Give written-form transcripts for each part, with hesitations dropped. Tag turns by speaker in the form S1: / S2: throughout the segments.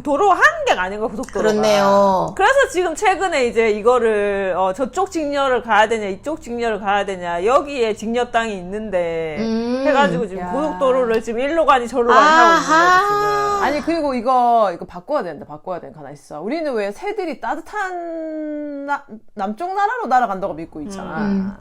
S1: 도로 한 개가 아닌 거야, 고속도로가.
S2: 그렇네요.
S1: 그래서 지금 최근에 이제 이거를 저쪽 직녀를 가야 되냐 이쪽 직녀를 가야 되냐 여기에 직녀 땅이 있는데 해가지고 지금 고속도로를 지금 일로 가니 절로 가니 하고 있는 거지 지금.
S3: 아니 그리고 이거 바꿔야 된다. 바꿔야 되는 거 하나 있어. 우리는 왜 새들이 따뜻한 남쪽 나라로 날아간다고 믿고 있잖아.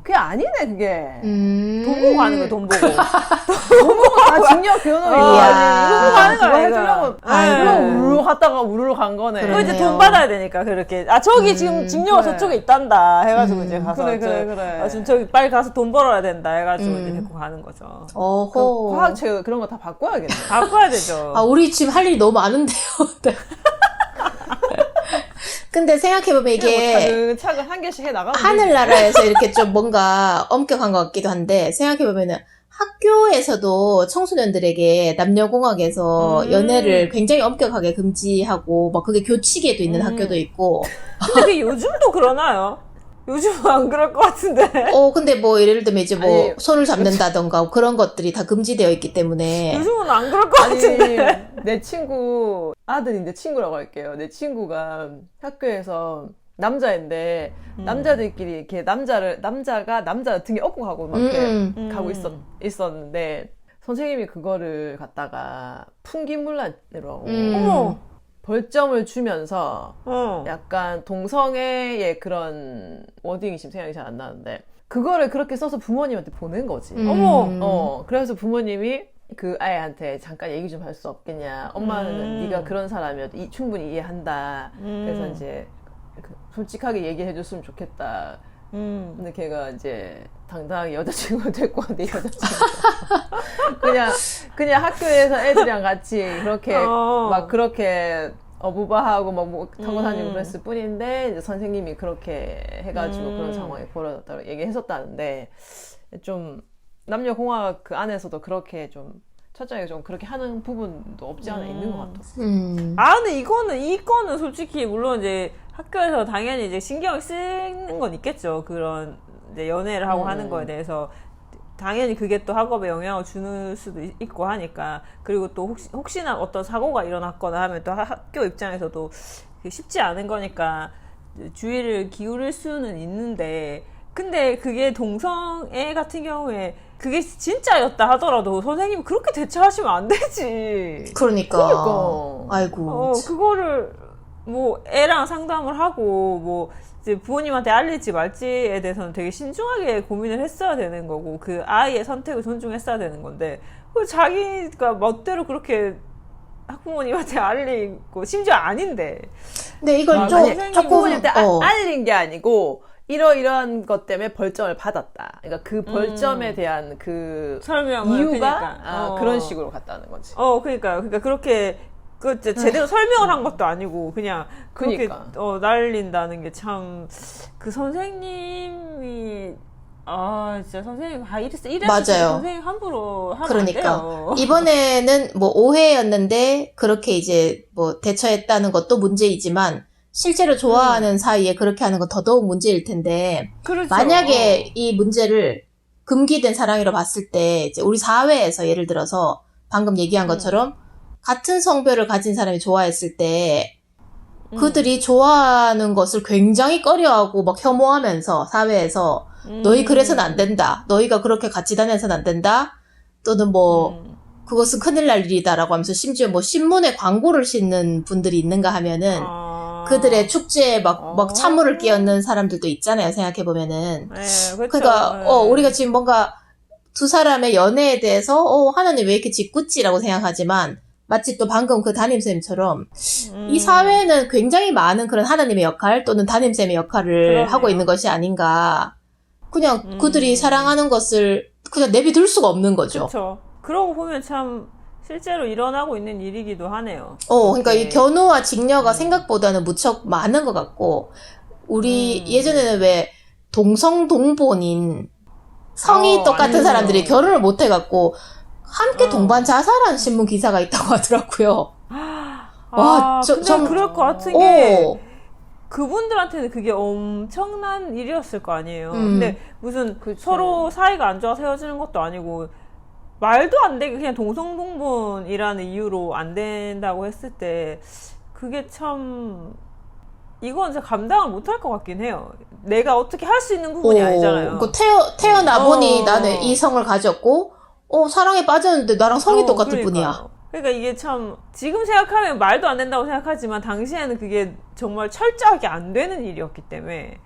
S3: 그게 아니네 그게.
S1: 돈 보고 가는 거야 돈 보고.
S3: 돈 보고 다 직녀 변호인
S2: 이야.
S3: 이거 보고 가는 거야.
S1: 이거.
S3: 해주려고.
S1: 아이고.
S3: 우르르 갔다가 우르르 간 거네.
S1: 그 이제
S2: 그러네요.
S1: 돈 받아야 되니까 그렇게 저기 지금 직녀가
S3: 그래.
S1: 저쪽에 있단다 해가지고 이제 가서
S3: 그래.
S1: 지금 저기 빨리 가서 돈 벌어야 된다 해가지고 이제 데리고 가는 거죠.
S2: 어허.
S3: 과학책 그런 거 다 바꿔야겠네.
S1: 바꿔야 되죠.
S2: 아, 우리 지금 할 일이 너무 많은데요. 근데 생각해보면 이게
S3: 차근 한 개씩 해 나가면
S2: 하늘나라에서 이렇게 좀 뭔가 엄격한 것 같기도 한데, 생각해보면은 학교에서도 청소년들에게 남녀공학에서 연애를 굉장히 엄격하게 금지하고, 막 그게 교칙에도 있는 학교도 있고.
S1: 근데 그게 요즘도 그러나요? 요즘은 안 그럴 것 같은데.
S2: 근데 뭐 예를 들면 이제 뭐
S3: 아니,
S2: 손을 잡는다던가 그런 것들이 다 금지되어 있기 때문에.
S1: 요즘은 안 그럴 것 같은데.
S3: 내 친구 아들인데 친구라고 할게요. 내 친구가 학교에서 남자인데 남자들끼리 이렇게 남자가 남자 등에 업고 가고 막 이렇게 가고 있었는데 선생님이 그거를 갖다가 풍기문란으로
S1: 어머.
S3: 벌점을 주면서
S1: 어.
S3: 약간 동성애의 그런 워딩이 지금 생각이 잘 안 나는데 그거를 그렇게 써서 부모님한테 보낸 거지.
S1: 어머.
S3: 그래서 부모님이 그 아이한테 잠깐 얘기 좀 할 수 없겠냐. 엄마는 네가 그런 사람이어도 충분히 이해한다. 그래서 이제 솔직하게 얘기해 줬으면 좋겠다. 근데 걔가 이제 당당하게 여자친구가 데리고 왔는데 그냥 학교에서 애들이랑 같이 그렇게 막 그렇게 어부바하고 막 뭐 타고 다니고 그랬을 뿐인데 이제 선생님이 그렇게 해가지고 그런 상황이 벌어졌다고 얘기했었다는데 좀 남녀공학 그 안에서도 그렇게 좀 철저하게 좀 그렇게 하는 부분도 없지 않아 있는 것 같아.
S1: 아, 근데 이거는 솔직히, 물론 이제 학교에서 당연히 이제 신경을 쓰는 건 있겠죠. 그런, 이제 연애를 하고 하는 거에 대해서. 당연히 그게 또 학업에 영향을 주는 수도 있고 하니까. 그리고 또 혹시나 어떤 사고가 일어났거나 하면 또 학교 입장에서도 쉽지 않은 거니까 주의를 기울일 수는 있는데, 근데 그게 동성애 같은 경우에 그게 진짜였다 하더라도 선생님이 그렇게 대처하시면 안 되지.
S2: 그러니까. 아이고.
S1: 그거를 뭐 애랑 상담을 하고 뭐 이제 부모님한테 알릴지 말지에 대해서는 되게 신중하게 고민을 했어야 되는 거고 그 아이의 선택을 존중했어야 되는 건데 자기가 멋대로 그렇게 학부모님한테 알리고 심지어 아닌데.
S2: 근데 이걸 조금
S3: 학부모님한테 알린 게 아니고 이러이러한 것 때문에 벌점을 받았다. 그러니까 그 벌점에 대한 그
S1: 설명을
S3: 이유가 그런 식으로 갔다는 거지.
S1: 그러니까요. 그러니까 그렇게 제대로 설명을 한 것도 아니고 그냥 그렇게 날린다는 게 참 그 선생님이 진짜 선생님 이랬을
S2: 맞아요.
S1: 선생님 함부로 하면
S2: 그러니까
S1: 안 돼요.
S2: 이번에는 뭐 오해였는데 그렇게 이제 뭐 대처했다는 것도 문제이지만 실제로 좋아하는 사이에 그렇게 하는 건 더더욱 문제일 텐데.
S1: 그렇죠.
S2: 만약에 이 문제를 금기된 사랑이라 봤을 때 이제 우리 사회에서 예를 들어서 방금 얘기한 것처럼 같은 성별을 가진 사람이 좋아했을 때 그들이 좋아하는 것을 굉장히 꺼려하고 막 혐오하면서 사회에서 너희 그래서는 안 된다. 너희가 그렇게 같이 다녀서는 안 된다. 또는 뭐 그것은 큰일 날 일이다라고 하면서 심지어 뭐 신문에 광고를 싣는 분들이 있는가 하면은 그들의 축제에 막 찬물을 끼얹는 사람들도 있잖아요. 생각해보면은.
S1: 네, 그렇죠.
S2: 그러니까 우리가 지금 뭔가 두 사람의 연애에 대해서 하나님 왜 이렇게 짓궂지라고 생각하지만 마치 또 방금 그 담임쌤처럼 이 사회는 굉장히 많은 그런 하나님의 역할 또는 담임쌤의 역할을
S1: 그러네요.
S2: 하고 있는 것이 아닌가. 그냥 그들이 사랑하는 것을 그냥 내비둘 수가 없는 거죠.
S1: 그렇죠. 그러고 보면 참 실제로 일어나고 있는 일이기도 하네요.
S2: 그러니까 이 견우와 직녀가 생각보다는 무척 많은 것 같고 우리 예전에는 왜 동성동본인 성이 똑같은 사람들이 결혼을 못 해갖고 함께 동반 자살한 신문 기사가 있다고 하더라고요.
S1: 근데 그럴 것 같은 게 그분들한테는 그게 엄청난 일이었을 거 아니에요. 근데 무슨 서로 사이가 안 좋아서 헤어지는 것도 아니고 말도 안 되게 그냥 동성동본이라는 이유로 안 된다고 했을 때 그게 참 이건 진짜 감당을 못할 것 같긴 해요. 내가 어떻게 할 수 있는 부분이 아니잖아요.
S2: 그 태어나 보니
S1: 어.
S2: 나는 이 성을 가졌고, 사랑에 빠졌는데 나랑 성이 똑같을 뿐이야.
S1: 그러니까 이게 참 지금 생각하면 말도 안 된다고 생각하지만 당시에는 그게 정말 철저하게 안 되는 일이었기 때문에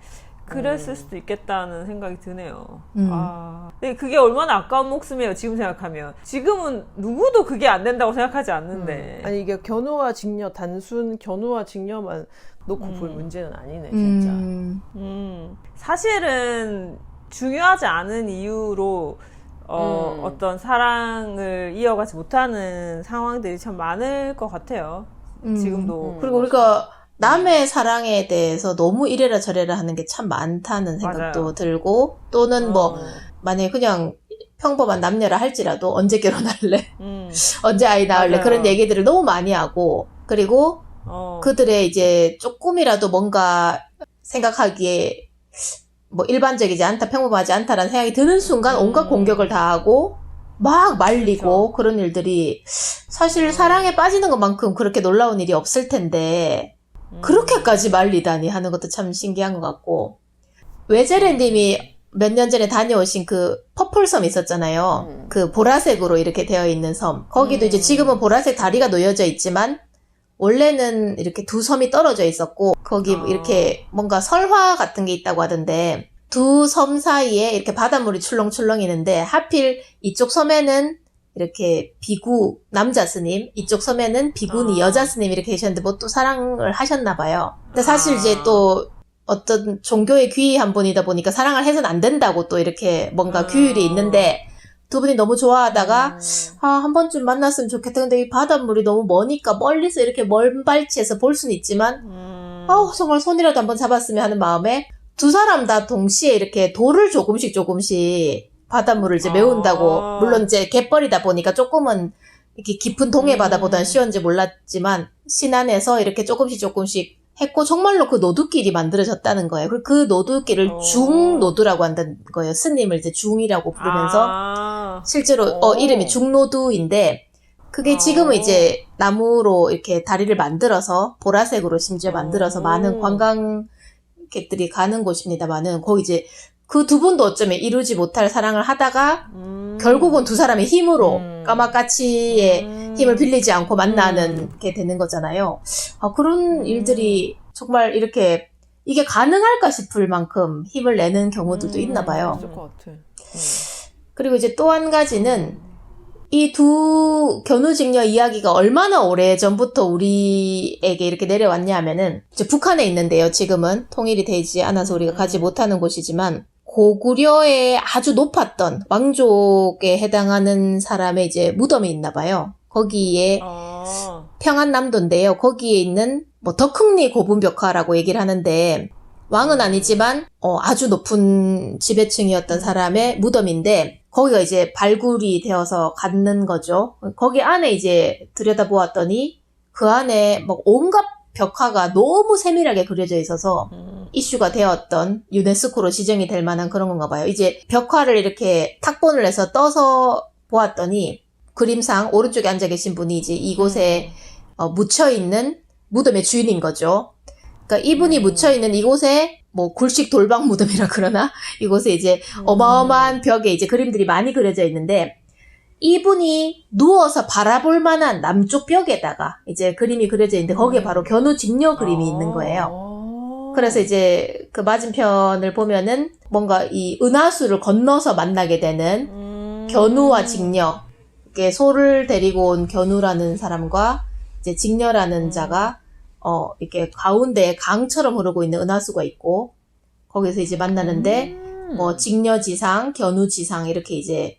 S1: 그랬을 수도 있겠다는 생각이 드네요. 근데 그게 얼마나 아까운 목숨이에요. 지금 생각하면. 지금은 누구도 그게 안 된다고 생각하지 않는데.
S3: 아니 이게 견우와 직녀 단순 견우와 직녀만 놓고 볼 문제는 아니네 진짜.
S1: 사실은 중요하지 않은 이유로 어떤 사랑을 이어가지 못하는 상황들이 참 많을 것 같아요. 지금도.
S2: 그리고 우리가 남의 사랑에 대해서 너무 이래라 저래라 하는 게 참 많다는 생각도
S1: 맞아요.
S2: 들고, 또는 만약에 그냥 평범한 남녀라 할지라도 언제 결혼할래? 언제 아이 낳을래?
S1: 맞아요.
S2: 그런 얘기들을 너무 많이 하고, 그리고 그들의 이제 조금이라도 뭔가 생각하기에 뭐 일반적이지 않다, 평범하지 않다라는 생각이 드는 순간 온갖 공격을 다 하고 막 말리고 그런 일들이 사실 사랑에 빠지는 것만큼 그렇게 놀라운 일이 없을 텐데 그렇게까지 말리다니 하는 것도 참 신기한 것 같고, 외제레님이 몇 년 전에 다녀오신 그 퍼플섬 있었잖아요. 그 보라색으로 이렇게 되어 있는 섬. 거기도 이제 지금은 보라색 다리가 놓여져 있지만 원래는 이렇게 두 섬이 떨어져 있었고, 거기 이렇게 뭔가 설화 같은 게 있다고 하던데, 두 섬 사이에 이렇게 바닷물이 출렁출렁 있는데 하필 이쪽 섬에는 이렇게 비구 남자 스님, 이쪽 섬에는 비구니 여자 스님 이렇게 계셨는데 뭐 또 사랑을 하셨나 봐요. 근데 사실 이제 또 어떤 종교의 귀한 분이다 보니까 사랑을 해서는 안 된다고 또 이렇게 뭔가 규율이 있는데, 두 분이 너무 좋아하다가 한 번쯤 만났으면 좋겠다. 근데 이 바닷물이 너무 머니까 멀리서 이렇게 먼 발치에서 볼 수는 있지만 정말 손이라도 한번 잡았으면 하는 마음에 두 사람 다 동시에 이렇게 돌을 조금씩 바닷물을 이제 메운다고, 물론 이제 갯벌이다 보니까 조금은 이렇게 깊은 동해 바다보다는 쉬웠는지 몰랐지만 신안에서 이렇게 조금씩 했고, 정말로 그 노두길이 만들어졌다는 거예요. 그리고 그 노두길을 중노두라고 한다는 거예요. 스님을 이제 중이라고 부르면서 실제로 이름이 중노두인데, 그게 지금은 이제 나무로 이렇게 다리를 만들어서 보라색으로 심지어 만들어서 많은 관광객들이 가는 곳입니다만은, 거기 이제 그 두 분도 어쩌면 이루지 못할 사랑을 하다가 결국은 두 사람의 힘으로 까마까치의 힘을 빌리지 않고 만나는 게 되는 거잖아요. 그런 일들이 정말 이렇게 이게 가능할까 싶을 만큼 힘을 내는 경우들도 있나 봐요.
S3: 있을 것 같아.
S2: 그리고 이제 또 한 가지는 이 두 견우직녀 이야기가 얼마나 오래 전부터 우리에게 이렇게 내려왔냐 하면은, 이제 북한에 있는데요. 지금은 통일이 되지 않아서 우리가 가지 못하는 곳이지만, 고구려에 아주 높았던 왕족에 해당하는 사람의 이제 무덤이 있나 봐요. 거기에 평안남도인데요. 거기에 있는 뭐 덕흥리 고분벽화라고 얘기를 하는데, 왕은 아니지만 아주 높은 지배층이었던 사람의 무덤인데, 거기가 이제 발굴이 되어서 갖는 거죠. 거기 안에 이제 들여다보았더니 그 안에 막 온갖 벽화가 너무 세밀하게 그려져 있어서 이슈가 되었던, 유네스코로 지정이 될 만한 그런 건가 봐요. 이제 벽화를 이렇게 탁본을 해서 떠서 보았더니 그림상 오른쪽에 앉아 계신 분이 이제 이곳에 묻혀있는 무덤의 주인인 거죠. 그러니까 이분이 묻혀있는 이곳에 뭐 굴식 돌방 무덤이라 그러나, 이곳에 이제 어마어마한 벽에 이제 그림들이 많이 그려져 있는데, 이분이 누워서 바라볼 만한 남쪽 벽에다가 이제 그림이 그려져 있는데, 거기에 바로 견우직녀 그림이 있는 거예요. 그래서 이제 그 맞은편을 보면은 뭔가 이 은하수를 건너서 만나게 되는 견우와 직녀, 이게 소를 데리고 온 견우라는 사람과 이제 직녀라는 자가 이렇게 가운데에 강처럼 흐르고 있는 은하수가 있고, 거기서 이제 만나는데, 뭐, 직녀지상, 견우지상, 이렇게 이제,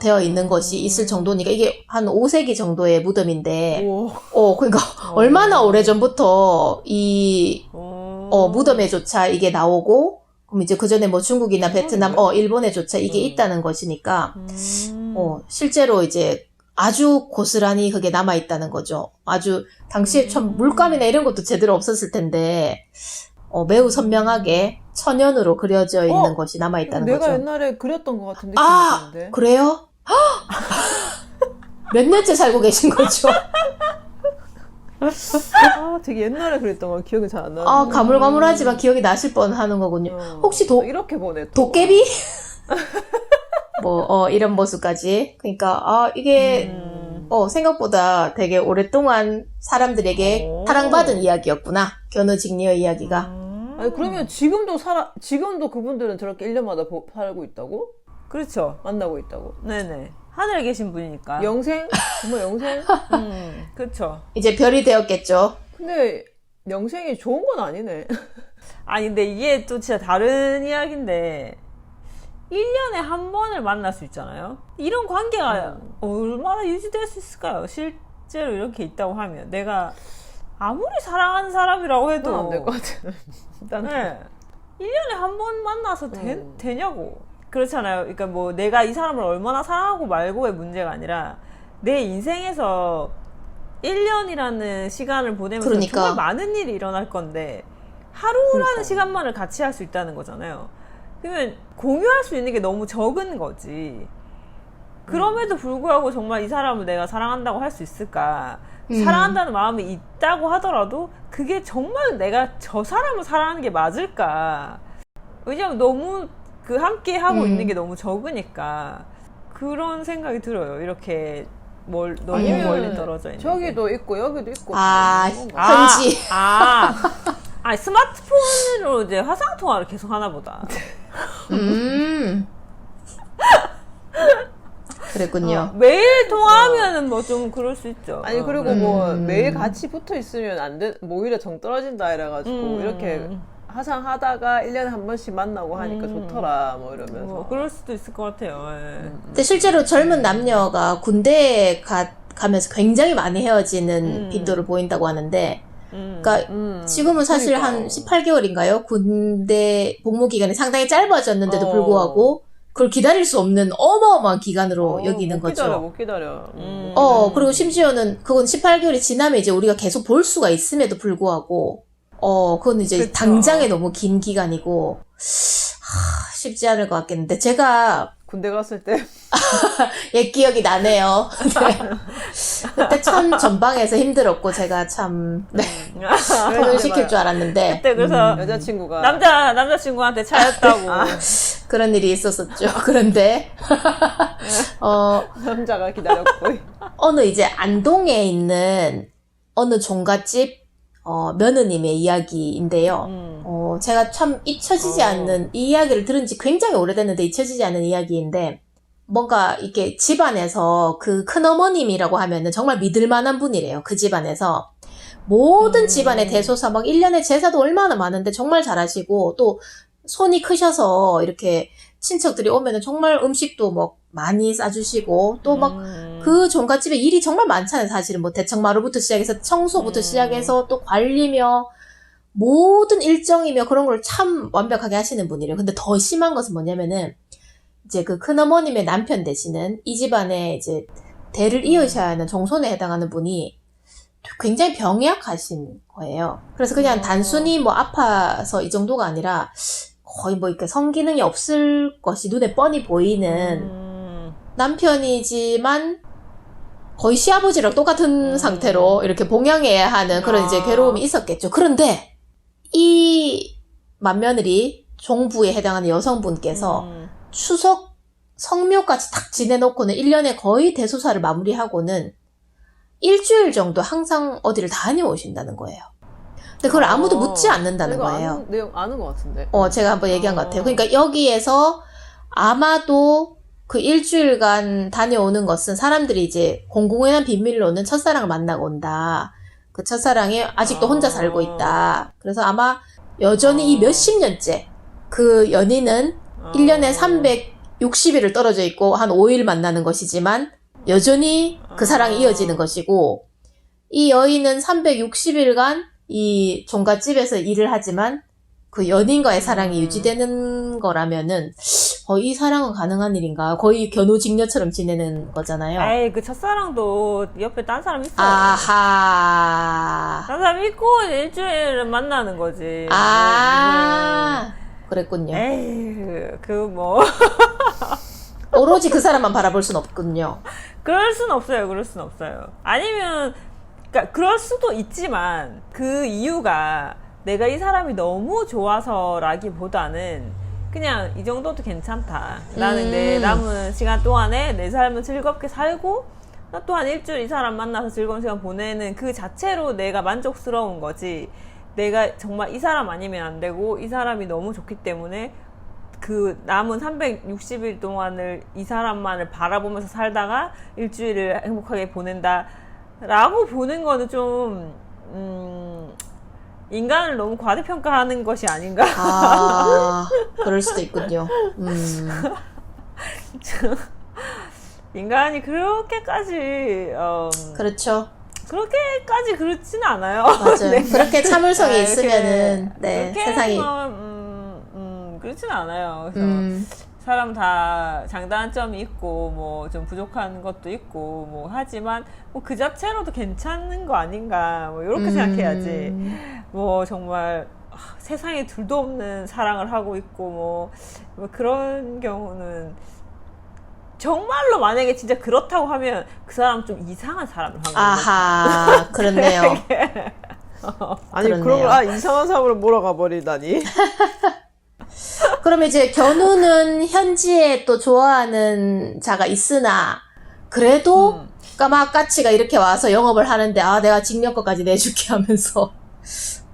S2: 되어 있는 것이 있을 정도니까, 이게 한 5세기 정도의 무덤인데, 그러니까, 얼마나 오래전부터 이, 무덤에조차 이게 나오고, 그럼 이제 그 전에 뭐 중국이나 베트남, 일본에조차 이게 있다는 것이니까, 실제로 이제, 아주 고스란히 그게 남아있다는 거죠. 아주 당시에 참 물감이나 이런 것도 제대로 없었을 텐데 매우 선명하게 천연으로 그려져 있는 것이 남아있다는
S3: 내가
S2: 거죠.
S3: 옛날에 그렸던 것 같은 느낌이 드는데.
S2: 그래요? 몇 년째 살고 계신 거죠?
S3: 아, 되게 옛날에 그랬던 거 기억이 잘 안 나는데.
S2: 아, 가물가물하지만 기억이 나실 뻔 하는 거군요. 혹시
S3: 이렇게 보내. 또.
S2: 도깨비? 이런 모습까지. 그러니까, 이게, 생각보다 되게 오랫동안 사람들에게
S1: 오.
S2: 사랑받은 이야기였구나. 견우직녀 이야기가.
S3: 아니, 그러면 지금도 그분들은 저렇게 1년마다 살고 있다고?
S1: 그렇죠.
S3: 만나고 있다고?
S1: 네네. 하늘에 계신 분이니까.
S3: 영생? 정말 영생?
S1: 그렇죠.
S2: 이제 별이 되었겠죠.
S3: 근데 영생이 좋은 건 아니네.
S1: 아니, 근데 이게 또 진짜 다른 이야기인데, 1년에 한 번을 만날 수 있잖아요? 이런 관계가 얼마나 유지될 수 있을까요? 실제로 이렇게 있다고 하면. 내가 아무리 사랑하는 사람이라고 해도.
S3: 그건 안 될 것 같아. 일단
S1: 네. 1년에 한 번 만나서 되냐고. 그렇잖아요. 그러니까 뭐 내가 이 사람을 얼마나 사랑하고 말고의 문제가 아니라 내 인생에서 1년이라는 시간을 보내면서
S2: 그러니까.
S1: 정말 많은 일이 일어날 건데 하루라는
S3: 그러니까.
S1: 시간만을 같이 할 수 있다는 거잖아요. 그러면 공유할 수 있는 게 너무 적은 거지. 그럼에도 불구하고 정말 이 사람을 내가 사랑한다고 할 수 있을까? 사랑한다는 마음이 있다고 하더라도 그게 정말 내가 저 사람을 사랑하는 게 맞을까? 왜냐면 너무 그 함께 하고 있는 게 너무 적으니까 그런 생각이 들어요. 이렇게 너무 멀리 떨어져 있는.
S3: 저기도 있고 여기도 있고.
S2: 현지.
S1: 아니, 스마트폰으로 이제 화상 통화를 계속 하나 보다.
S2: 그랬군요.
S1: 매일 통화하면은 뭐 좀 그럴 수 있죠.
S3: 아니 그리고 뭐 매일 같이 붙어 있으면 안 돼. 뭐 오히려 정 떨어진다 이래가지고 이렇게 화상하다가 1년에 한 번씩 만나고 하니까 좋더라 뭐 이러면서.
S1: 뭐 그럴 수도 있을 것 같아요. 예.
S2: 근데 실제로 젊은 남녀가 군대에 가면서 굉장히 많이 헤어지는 빈도를 보인다고 하는데, 그러니까 지금은 사실
S3: 그러니까.
S2: 한 18개월인가요? 군대 복무 기간이 상당히 짧아졌는데도 불구하고 그걸 기다릴 수 없는 어마어마한 기간으로 여기는 거죠.
S3: 못 기다려.
S2: 그리고 심지어는 그건 18개월이 지나면 이제 우리가 계속 볼 수가 있음에도 불구하고, 그건 이제
S1: 그쵸.
S2: 당장에 너무 긴 기간이고, 쉽지 않을 것 같겠는데, 제가
S3: 군대 갔을 때
S2: 옛 기억이 나네요. 네. 그때 참 전방에서 힘들었고, 제가 참, 퇴근시킬 줄 알았는데,
S1: 그때 그래서
S3: 여자친구가
S1: 남자친구한테 차였다고.
S2: 그런 일이 있었었죠. 그런데,
S3: 남자가 기다렸고.
S2: 어느 이제 안동에 있는 어느 종갓집 며느님의 이야기인데요. 제가 참 잊혀지지 않는, 이 이야기를 들은 지 굉장히 오래됐는데 잊혀지지 않는 이야기인데, 뭔가 이렇게 집안에서 그 큰어머님이라고 하면은 정말 믿을 만한 분이래요. 그 집안에서. 모든 집안의 대소사, 막 1년에 제사도 얼마나 많은데 정말 잘하시고, 또 손이 크셔서 이렇게 친척들이 오면은 정말 음식도 뭐 많이 싸주시고, 또 막 그 종갓집에 일이 정말 많잖아요. 사실은 뭐 대청마루부터 시작해서 청소부터 시작해서 또 관리며 모든 일정이며 그런 걸 참 완벽하게 하시는 분이래요. 근데 더 심한 것은 뭐냐면은 이제 그 큰어머님의 남편 되시는 이 집안에 이제 대를 이으셔야 하는 종손에 해당하는 분이 굉장히 병약하신 거예요. 그래서 그냥 단순히 뭐 아파서 이 정도가 아니라 거의 뭐 이렇게 성기능이 없을 것이 눈에 뻔히 보이는 남편이지만 거의 시아버지랑 똑같은 상태로 이렇게 봉양해야 하는 그런 이제 괴로움이 있었겠죠. 그런데 이 맏며느리 종부에 해당하는 여성분께서 추석 성묘까지 딱 지내놓고는 1년에 거의 대소사를 마무리하고는 일주일 정도 항상 어디를 다녀오신다는 거예요. 근데 그걸 아무도 묻지 않는다는 거예요.
S3: 내용 아는 것 같은데.
S2: 제가 한번 얘기한 것 같아요. 그러니까 여기에서 아마도 그 일주일간 다녀오는 것은 사람들이 이제 공공연한 비밀로는 첫사랑을 만나고 온다. 그 첫사랑이 아직도 혼자 살고 있다. 그래서 아마 여전히 이 몇십 년째 그 연인은 1년에 360일을 떨어져 있고 한 5일 만나는 것이지만 여전히 그 사랑이 이어지는 것이고, 이 여인은 360일간 이 종갓집에서 일을 하지만 그 연인과의 사랑이 유지되는 거라면은 이 사랑은 가능한 일인가? 거의 견우직녀처럼 지내는 거잖아요.
S1: 에이, 그 첫사랑도 옆에 딴 사람 있어.
S2: 아하.
S1: 딴 사람 있고 일주일을 만나는 거지.
S2: 그랬군요.
S1: 에이, 그 뭐.
S2: 오로지 그 사람만 바라볼 순 없군요.
S1: 그럴 순 없어요. 그럴 순 없어요. 아니면 그러니까 그럴 수도 있지만 그 이유가 내가 이 사람이 너무 좋아서라기보다는 그냥 이 정도도 괜찮다. 나는 내 남은 시간 동안에 내 삶을 즐겁게 살고 나 또한 일주일 이 사람 만나서 즐거운 시간 보내는 그 자체로 내가 만족스러운 거지. 내가 정말 이 사람 아니면 안 되고 이 사람이 너무 좋기 때문에 그 남은 360일 동안을 이 사람만을 바라보면서 살다가 일주일을 행복하게 보낸다 라고 보는 거는 좀 인간을 너무 과대평가하는 것이 아닌가.
S2: 아, 그럴 수도 있군요.
S1: 인간이 그렇게까지
S2: 그렇죠.
S1: 그렇게까지 그렇지는 않아요.
S2: 맞아요.
S1: 네.
S2: 그렇게 참을성이
S1: 아,
S2: 있으면은 네,
S1: 그렇게
S2: 세상이
S1: 그렇지는 않아요. 그래서 사람 다 장단점이 있고 뭐 좀 부족한 것도 있고 뭐 하지만 뭐 그 자체로도 괜찮은 거 아닌가 뭐 이렇게 생각해야지. 뭐 정말 세상에 둘도 없는 사랑을 하고 있고 뭐 그런 경우는 정말로 만약에 진짜 그렇다고 하면 그 사람 좀 이상한 사람을 한 거죠.
S2: 아하, 그렇네요.
S3: 아니
S2: 그렇네요.
S3: 그런 걸 이상한 사람으로 몰아가 버리다니.
S2: 그러면 이제 견우는 현지에 또 좋아하는 자가 있으나 그래도 까마까치가 이렇게 와서 영업을 하는데 아 내가 징역거까지 내줄게 하면서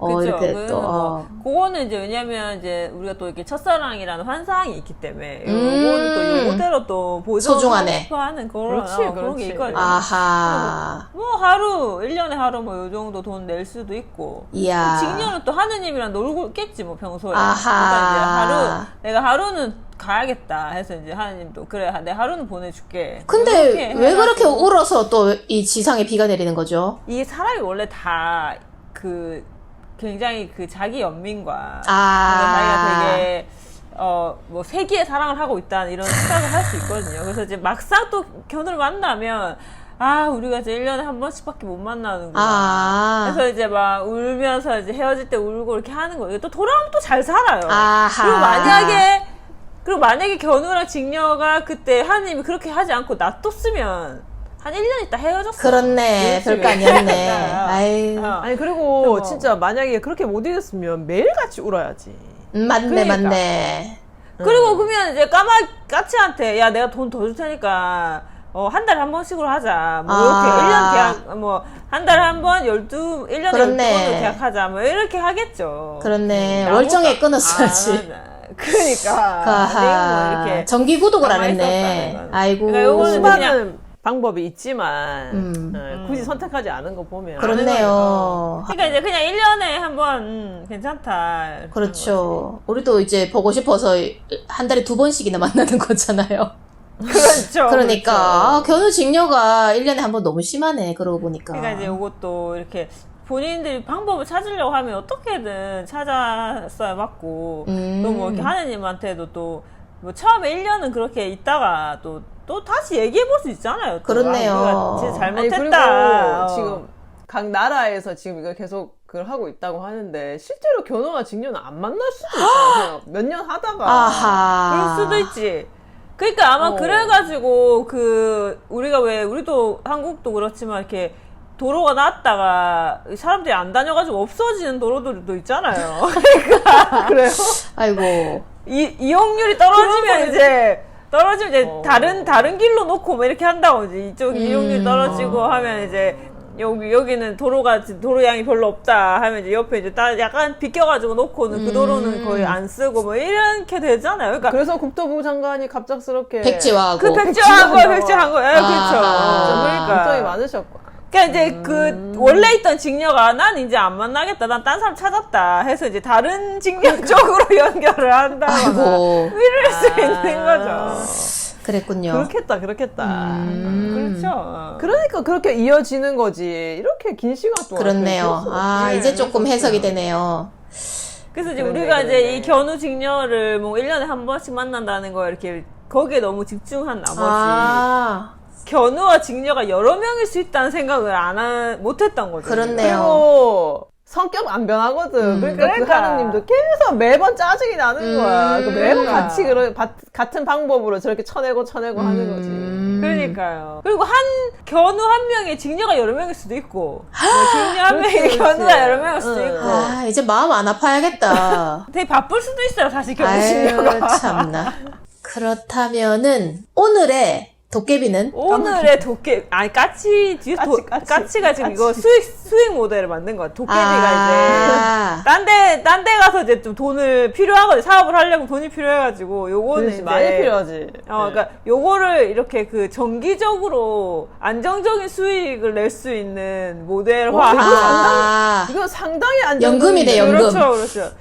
S1: 그쵸.
S2: 이렇게
S1: 그거는
S2: 또
S1: 뭐, 그거는 이제 왜냐면 이제 우리가 또 이렇게 첫사랑이라는 환상이 있기 때문에 요거는 또 요거대로 또
S2: 소중하네.
S1: 보존하는 그런
S3: 그렇지,
S1: 그런
S3: 그렇지.
S1: 게 있거든요.
S2: 아하.
S1: 뭐 하루 1년에 하루 뭐 요 정도 돈 낼 수도 있고
S2: 이야.
S1: 직녀는 또 하느님이랑 놀고 있겠지 뭐 평소에.
S2: 아하.
S1: 그러니까 이제 내가 하루는 가야겠다 해서 이제 하느님도 그래 내 하루는 보내줄게.
S2: 근데
S1: 이렇게
S2: 왜 그렇게
S1: 해가지고
S2: 울어서 또 이 지상에 비가 내리는 거죠?
S1: 이게 사람이 원래 다 그 굉장히 그 자기 연민과
S2: 아.
S1: 자기가 되게 뭐 세기의 사랑을 하고 있다는 이런 생각을 할 수 있거든요. 그래서 이제 막상 또 견우를 만나면 아 우리가 이제 1년에 한 번씩밖에 못 만나는구나.
S2: 아.
S1: 그래서 이제 막 울면서 이제 헤어질 때 울고 이렇게 하는 거예요. 또 돌아오면 또 잘 살아요.
S2: 아하.
S1: 그리고 만약에 견우랑 직녀가 그때 하느님이 그렇게 하지 않고 놔뒀으면 한 1년 있다 헤어졌어.
S2: 그렇네. 별거 아니었네. 아유.
S3: 아니 그리고 진짜 만약에 그렇게 못 이겼으면 매일같이 울어야지.
S2: 맞네,
S1: 그러니까.
S2: 맞네.
S1: 그리고 그러면 이제 까마까치한테 야 내가 돈 더 줄 테니까 한 달에 한 번씩으로 하자. 뭐 이렇게 1년 계약 뭐 한 달에 한 번 1년에
S2: 그렇네.
S1: 12번으로 계약하자. 뭐 이렇게 하겠죠.
S2: 그렇네.
S1: 아무것도
S2: 월정에 끊었어야지.
S1: 안 하나. 그러니까
S2: 아하.
S1: 뭐 이렇게
S2: 정기 구독을 안
S1: 가만히
S2: 했네.
S1: 있었다는 건.
S2: 아이고.
S1: 그러니까 요거는
S3: 수많은 방법이 있지만 굳이 선택하지 않은 거 보면
S2: 그렇네요.
S1: 그러니까 이제 그냥 1년에 한 번 괜찮다. 이렇게
S2: 그렇죠. 우리도 이제 보고 싶어서 한 달에 2번씩이나 만나는 거잖아요.
S1: 그렇죠.
S2: 그러니까
S1: 그렇죠.
S2: 견우 직녀가 1년에 한 번 너무 심하네. 그러고 보니까.
S1: 그러니까 이제 이것도 이렇게 본인들이 방법을 찾으려고 하면 어떻게든 찾았어야 맞고 또 뭐 이렇게 하느님한테도 또 뭐 처음에 1년은 그렇게 있다가 또 다시 얘기해 볼 수 있잖아요. 또.
S2: 그렇네요.
S1: 아, 우리가 진짜
S3: 아니
S1: 잘못했다.
S3: 그리고 지금 각 나라에서 지금 이거 계속 그걸 하고 있다고 하는데 실제로 견우와 직녀는 안 만날 수도 있잖아요. 몇 년 하다가
S2: 아하.
S1: 그럴 수도 있지. 그러니까 아마 그래가지고 우리가 왜 우리도 한국도 그렇지만 이렇게 도로가 났다가 사람들이 안 다녀가지고 없어지는 도로들도 있잖아요.
S3: 그래요?
S2: 아이고.
S1: 이용률이 떨어지면 이제 다른 길로 놓고 뭐 이렇게 한다고 이제 이쪽 이용률 떨어지고 하면 이제 여기는 도로양이 별로 없다 하면 이제 옆에 이제 약간 비껴가지고 놓고는 그 도로는 거의 안 쓰고 뭐 이렇게 되잖아요. 그러니까
S3: 그래서 국토부 장관이 갑작스럽게
S2: 백지화하고.
S1: 그 백지화한 거예요. 예, 그렇죠. 그러니까
S3: 걱정이 많으셨고.
S1: 그러니까 이제 원래 있던 직녀가 난 이제 안 만나겠다. 난 딴 사람 찾았다 해서 이제 다른 직녀 쪽으로 연결을 한다거나
S2: 아이고.
S1: 이럴 수 있는 거죠.
S2: 그랬군요.
S3: 그렇겠다.
S1: 그렇죠.
S3: 그러니까 그렇게 이어지는 거지. 이렇게 긴 시간 동안.
S2: 그렇네요. 아, 이제 조금 해석이 되네요.
S1: 그래서 이제
S3: 그러네,
S1: 우리가
S3: 그러네.
S1: 이제 이 견우 직녀를 뭐 1년에 한 번씩 만난다는 거 이렇게 거기에 너무 집중한 나머지
S2: 아,
S1: 견우와 직녀가 여러 명일 수 있다는 생각을 못 했던 거죠.
S2: 그렇네요.
S3: 그리고 성격 안 변하거든. 그러니까 그
S1: 그러니까.
S3: 하느님도 계속 매번 짜증이 나는 거야. 그 매번
S1: 그러니까.
S3: 같이 같은 방법으로 저렇게 쳐내고 하는 거지.
S1: 그러니까요. 그리고 견우 한 명에 직녀가 여러 명일 수도 있고, 직녀 한 명에
S3: 그렇지.
S1: 견우가 여러 명일 수도
S3: 응.
S1: 있고.
S2: 아, 이제 마음 안 아파야겠다.
S1: 되게 바쁠 수도 있어요, 사실 견우
S2: 아유,
S1: 직녀가.
S2: 참나. 그렇다면은, 오늘의 도깨비는?
S1: 오늘의 까치 뒤에 까치가 지금 이거 수익 모델을 만든 거야. 도깨비가 이제 딴 데 가서 이제 좀 돈을 필요하거든. 사업을 하려면 돈이 필요해가지고 요거는
S3: 그렇지,
S1: 이제
S3: 많이 필요하지.
S1: 그러니까 요거를 이렇게 그 정기적으로 안정적인 수익을 낼 수 있는 모델화.
S3: 이거
S2: 아,
S3: 이거 상당히 안정적인
S2: 연금이네, 연금.
S1: 그렇죠.